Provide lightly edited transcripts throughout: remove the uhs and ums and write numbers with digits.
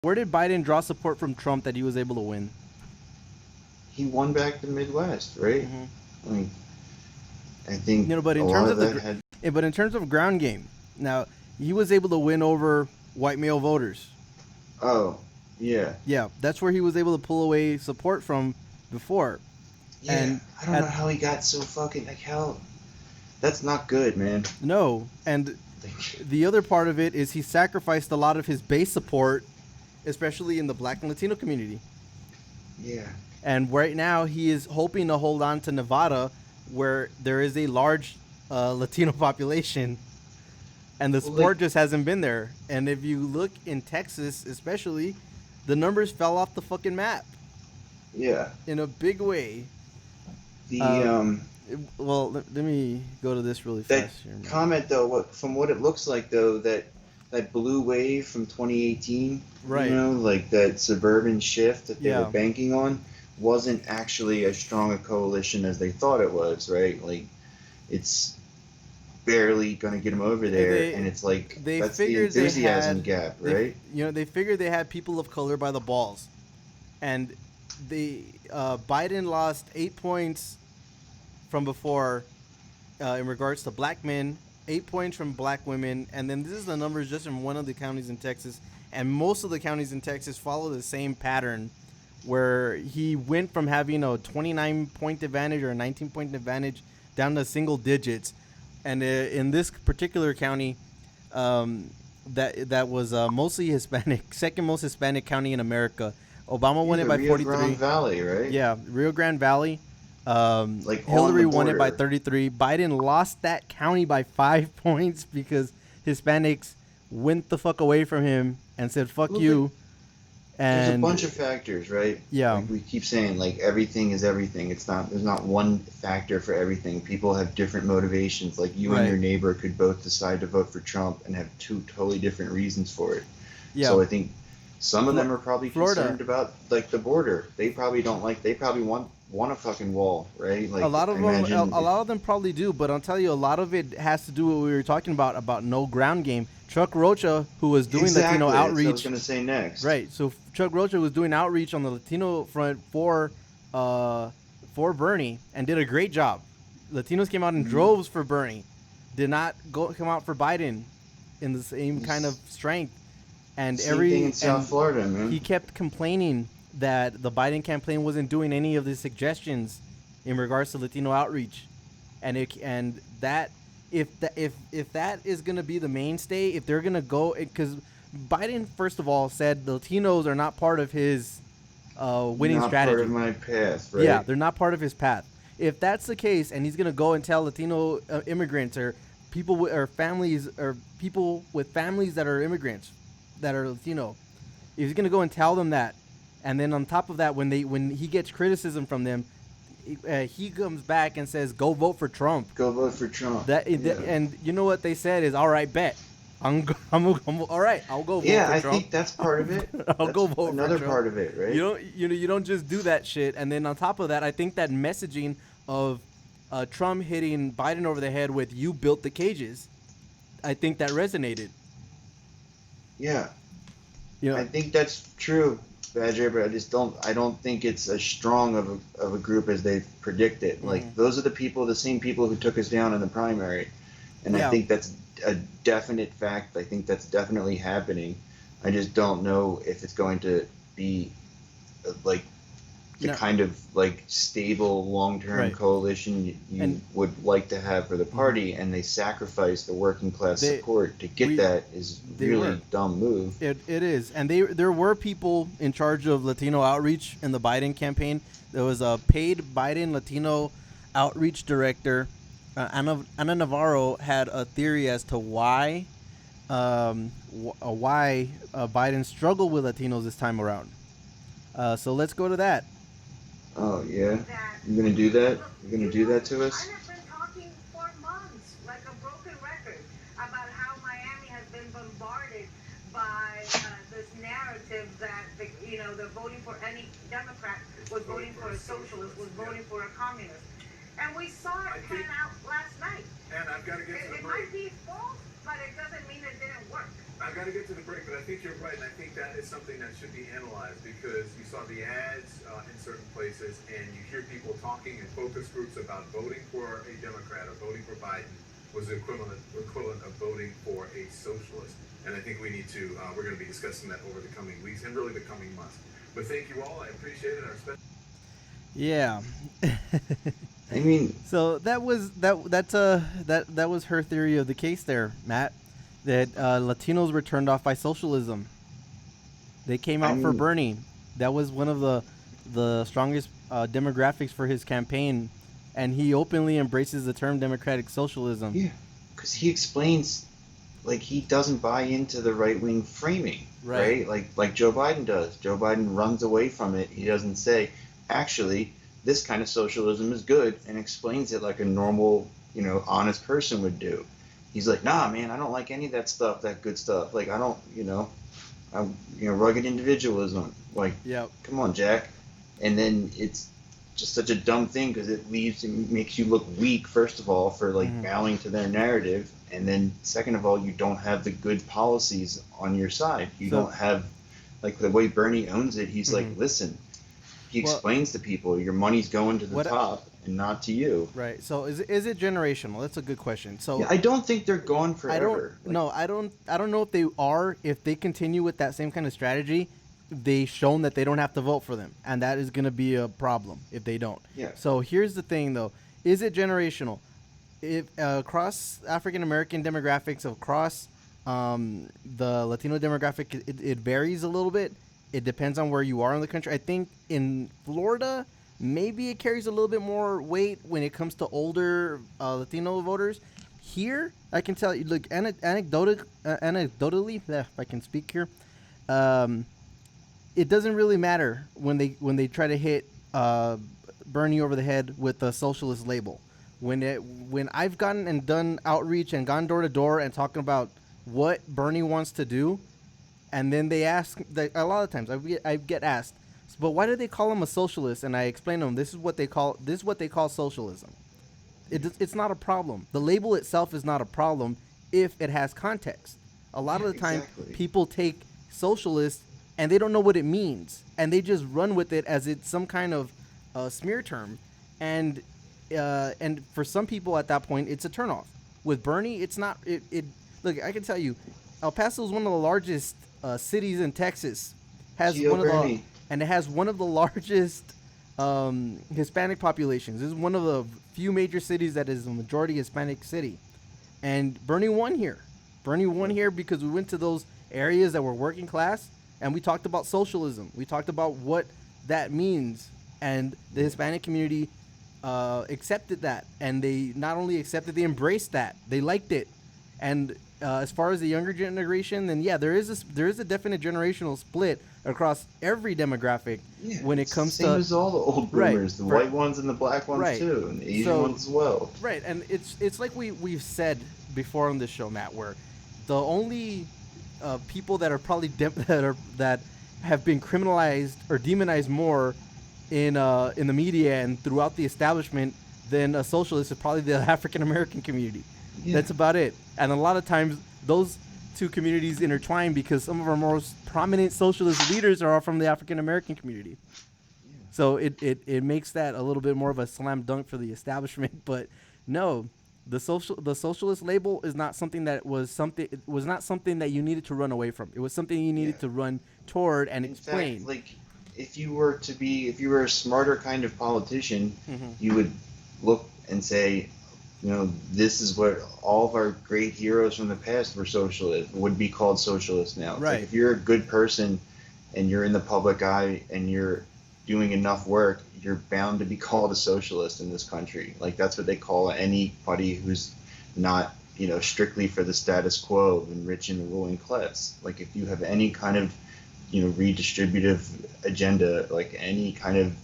Where did Biden draw support from Trump that he was able to win? He won back the Midwest, right? I mean, I think But a in lot terms of of that had. but in terms of ground game, now he was able to win over white male voters. Oh, yeah. Yeah, that's where he was able to pull away support from before. Yeah, And I don't know how he got so fucking like how. That's not good, man. no, and the other part of it is he sacrificed a lot of his base support, especially in the Black and Latino community. Yeah. And right now he is hoping to hold on to Nevada, where there is a large Latino population, and the support just hasn't been there. And if you look in Texas, especially, the numbers fell off the fucking map. Yeah. In a big way. The Well, let me go to this really that fast here. comment though, from what it looks like though, that blue wave from 2018, Right. like that suburban shift that they Yeah. were banking on, wasn't actually as strong a coalition as they thought it was, right? Like, it's barely going to get them over there, and it's like They that's the figured they enthusiasm had gap, right? they figured they had people of color by the balls, and Biden lost 8 points from before in regards to black men, 8 points from black women, and then this is the numbers just from one of the counties in Texas, and most of the counties in Texas follow the same pattern, where he went from having a 29-point advantage or a 19-point advantage down to single digits, and in this particular county, that was mostly Hispanic, second most Hispanic county in America. Obama won it by 43. Rio Grande Valley, right? Yeah, Rio Grande Valley. Like Hillary won it by 33. Biden lost that county by 5 points because Hispanics went the fuck away from him and said "fuck you." And there's a bunch of factors, right? Yeah. Like we keep saying, like everything is everything. There's not one factor for everything. People have different motivations. Like you and your neighbor could both decide to vote for Trump and have two totally different reasons for it. Yeah. So I think some of them are probably concerned about like the border. They probably don't like. They probably want a fucking wall, right? Like a lot of them probably do, but I'll tell you, a lot of it has to do with what we were talking about no ground game. Chuck Rocha, who was doing Latino outreach. That's what I was going to say next. Right. So Chuck Rocha was doing outreach on the Latino front for Bernie and did a great job. Latinos came out in droves for Bernie, did not come out for Biden in the same kind of strength. And same thing in South Florida, man. He kept complaining that the Biden campaign wasn't doing any of the suggestions in regards to Latino outreach, and that if that is going to be the mainstay, if they're going to go, because Biden first of all said the Latinos are not part of his winning strategy. Not part of my path, right? Yeah, they're not part of his path. If that's the case, and he's going to go and tell Latino immigrants or people or families or people with families that are immigrants that are Latino, if he's going to go and tell them that, and then on top of that, when he gets criticism from them, he comes back and says, "Go vote for Trump." Go vote for Trump. And you know what they said is, "All right, bet. I'm all right. I'll go vote for Trump." Yeah, I think that's part of it. I'll go vote for Trump. Another part of it, right? You don't just do that shit. And then on top of that, I think that messaging of Trump hitting Biden over the head with "You built the cages," I think that resonated. Yeah. I think that's true, Badger, but I don't think it's as strong of a group as they've predicted. Mm-hmm. Like those are the same people who took us down in the primary, and I think that's a definite fact. I think that's definitely happening. I just don't know if it's going to be like the kind of like stable long-term coalition you would like to have for the party, and they sacrifice the working class support to get that is really dumb move. It is, and there were people in charge of Latino outreach in the Biden campaign. There was a paid Biden Latino outreach director. Ana Navarro had a theory as to why Biden struggled with Latinos this time around. So let's go to that. Oh, yeah? You're going to do that? You're going to do that to us? I have been talking for months, like a broken record, about how Miami has been bombarded by this narrative that, they're voting for any Democrat was voting for a socialist, was voting for a communist. And we saw it pan out last night. And I've got to get to the break. It might be false, but it doesn't mean it didn't work. I got to get to the break, but I think you're right, and I think that is something that should be analyzed because you saw the ads in certain places, and you hear people talking in focus groups about voting for a Democrat or voting for Biden was the equivalent of voting for a socialist. And I think we need to, we're going to be discussing that over the coming weeks and really the coming months. But thank you all. I appreciate it. Yeah. I mean, so that was that was her theory of the case there, Matt. That Latinos were turned off by socialism. They came out for Bernie. That was one of the strongest demographics for his campaign, and he openly embraces the term democratic socialism. Yeah, because he explains, like, he doesn't buy into the right-wing framing, right? Like Joe Biden does. Joe Biden runs away from it. He doesn't say, actually, this kind of socialism is good, and explains it like a normal, honest person would do. He's like, nah, man, I don't like any of that stuff, that good stuff. Like, I don't, rugged individualism. Like, come on, Jack. And then it's just such a dumb thing because it makes you look weak, first of all, for bowing to their narrative. And then second of all, you don't have the good policies on your side. You don't have, like, the way Bernie owns it. He's like, listen, he explains to people, your money's going to the top and not to you. Right. So is it generational? That's a good question. So I don't think they're gone forever. I don't know if they are. If they continue with that same kind of strategy, they've shown that they don't have to vote for them, and that is going to be a problem if they don't. Yeah. So here's the thing, though: is it generational? If across African American demographics, across the Latino demographic, it varies a little bit. It depends on where you are in the country. I think in Florida, maybe it carries a little bit more weight when it comes to older Latino voters. Here, I can tell you, look, anecdotally, if I can speak here, it doesn't really matter when they try to hit Bernie over the head with the socialist label. When I've gotten and done outreach and gone door to door and talking about what Bernie wants to do, and then they ask, a lot of times I get asked, but why do they call him a socialist? And I explain to them, this is what they call socialism. It's not a problem. The label itself is not a problem if it has context. A lot of the time, people take socialist and they don't know what it means, and they just run with it as it's some kind of smear term, and for some people at that point, it's a turnoff. With Bernie, it's not. Look, I can tell you, El Paso is one of the largest cities in Texas. And it has one of the largest Hispanic populations. This is one of the few major cities that is a majority Hispanic city. And Bernie won here. Bernie won here because we went to those areas that were working class, and we talked about socialism. We talked about what that means, and the Hispanic community accepted that. And they not only accepted, they embraced that. They liked it. And as far as the younger generation, then there is a definite generational split across every demographic when it comes to same as all the old boomers, the white ones and the black ones too, and the Asian ones as well. Right, and it's like we've said before on this show, Matt, where the only people that are probably that have been criminalized or demonized more in the media and throughout the establishment than a socialist is probably the African American community. Yeah. That's about it. And a lot of times those two communities intertwine because some of our most prominent socialist leaders are all from the African American community. Yeah. So it makes that a little bit more of a slam dunk for the establishment. But no, the socialist label is not something that was not something that you needed to run away from. It was something you needed to run toward and explain. In fact, like if you were a smarter kind of politician, you would look and say, this is what all of our great heroes from the past were socialist, would be called socialists now. Right. Like if you're a good person and you're in the public eye and you're doing enough work, you're bound to be called a socialist in this country. Like that's what they call anybody who's not, strictly for the status quo, enriching the ruling class. Like if you have any kind of, redistributive agenda, like any kind of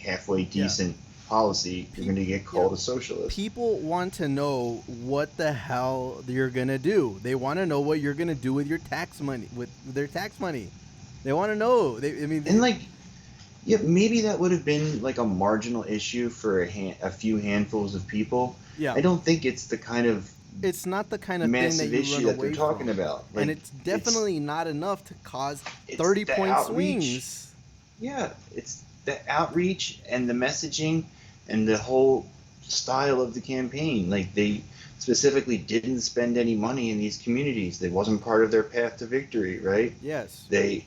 halfway decent policy, you're going to get called a socialist. People want to know what the hell you're going to do. They want to know what you're going to do with your tax money, with their tax money. They want to know. Maybe that would have been like a marginal issue for a few handfuls of people. Yeah. I don't think it's the kind of it's not the kind of thing that massive you issue run that away they're talking from. about. And it's definitely not enough to cause 30-point outreach. swings. Yeah, it's the outreach and the messaging and the whole style of the campaign. Like, they specifically didn't spend any money in these communities. That wasn't part of their path to victory, right? Yes. They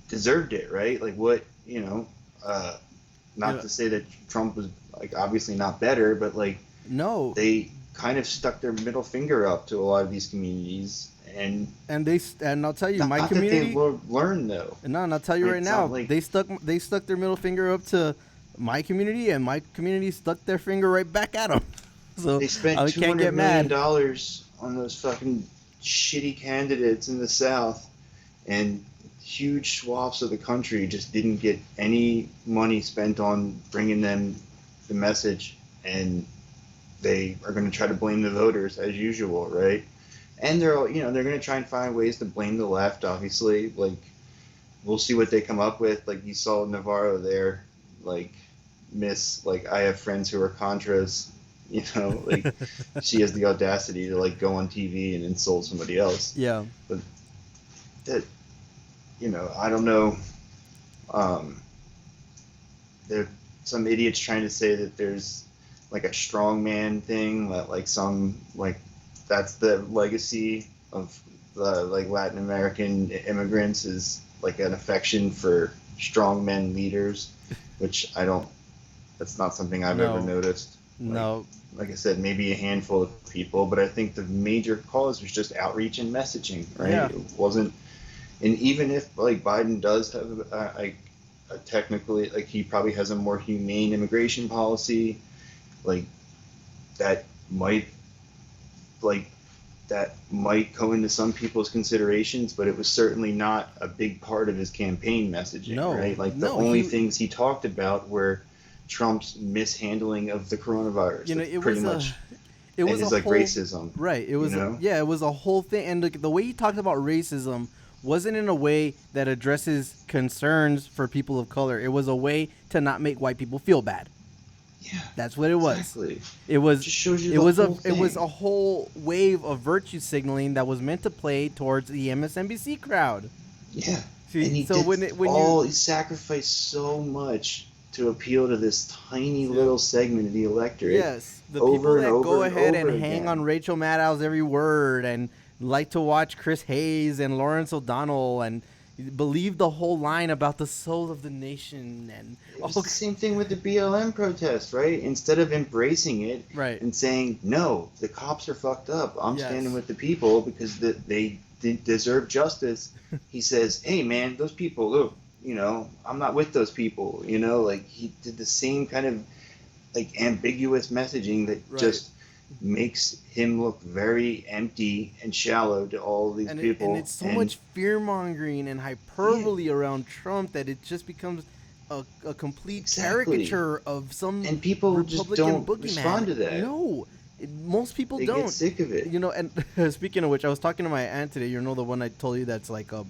deserved it, right? Like, what, not to say that Trump was, like, obviously not better, but, like, no, they kind of stuck their middle finger up to a lot of these communities, and I'll tell you, my not community. that they learned though. No, and I'll tell you right now, like, they stuck their middle finger up to my community, and my community stuck their finger right back at them. So they spent I can't $200 get million mad on those fucking shitty candidates in the South, and huge swaths of the country just didn't get any money spent on bringing them the message, and they are going to try to blame the voters as usual, right? And they're going to try and find ways to blame the left, obviously. Like, we'll see what they come up with. Like, you saw Navarro there, like, I have friends who are Contras, like, she has the audacity to, like, go on TV and insult somebody else. Yeah. But that, I don't know. There are some idiots trying to say that there's, like, a strongman thing, that, like, that's the legacy of the, like, Latin American immigrants, is, like, an affection for strongmen leaders, which that's not something I've ever noticed. No. Like I said, maybe a handful of people, but I think the major cause was just outreach and messaging, right? Yeah. It wasn't, and even if, like, Biden does have technically, like, he probably has a more humane immigration policy, like, that might go into some people's considerations, but it was certainly not a big part of his campaign messaging, right? Like, the only things he talked about were Trump's mishandling of the coronavirus. It was like racism. Right. It was it was a whole thing, and the way he talked about racism wasn't in a way that addresses concerns for people of color. It was a way to not make white people feel bad. Yeah, that's what it was. Exactly. It was. Just shows you it was a whole wave of virtue signaling that was meant to play towards the MSNBC crowd. Yeah. See, and he sacrificed so much to appeal to this tiny little segment of the electorate. Yes, the people that go ahead and hang on Rachel Maddow's every word and like to watch Chris Hayes and Lawrence O'Donnell and believe the whole line about the soul of the nation. And it was the same thing with the BLM protest, right? Instead of embracing it and saying, no, the cops are fucked up, I'm standing with the people because they deserve justice, he says, hey man, those people, look, I'm not with those people, like, he did the same kind of, like, ambiguous messaging that just makes him look very empty and shallow to all of these people. And it's so much fear-mongering and hyperbole around Trump that it just becomes a complete caricature of some and people Republican just don't boogeyman. Respond to that. No, most people don't. They get sick of it. And speaking of which, I was talking to my aunt today. The one I told you that's like a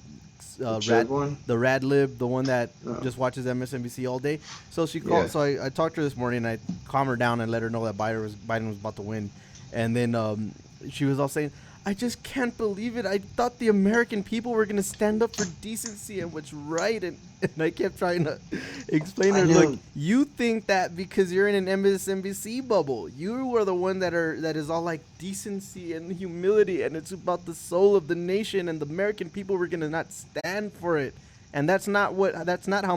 the rad lib, the one that just watches MSNBC all day. So she called. So I talked to her this morning. And I calmed her down and let her know that Biden was about to win. And then she was all saying, "I just can't believe it. I thought the American people were gonna stand up for decency and what's right." And I kept trying to explain to her, look, you think that because you're in an MSNBC bubble. You are the one that is all like decency and humility, and it's about the soul of the nation, and the American people were gonna not stand for it. And that's not how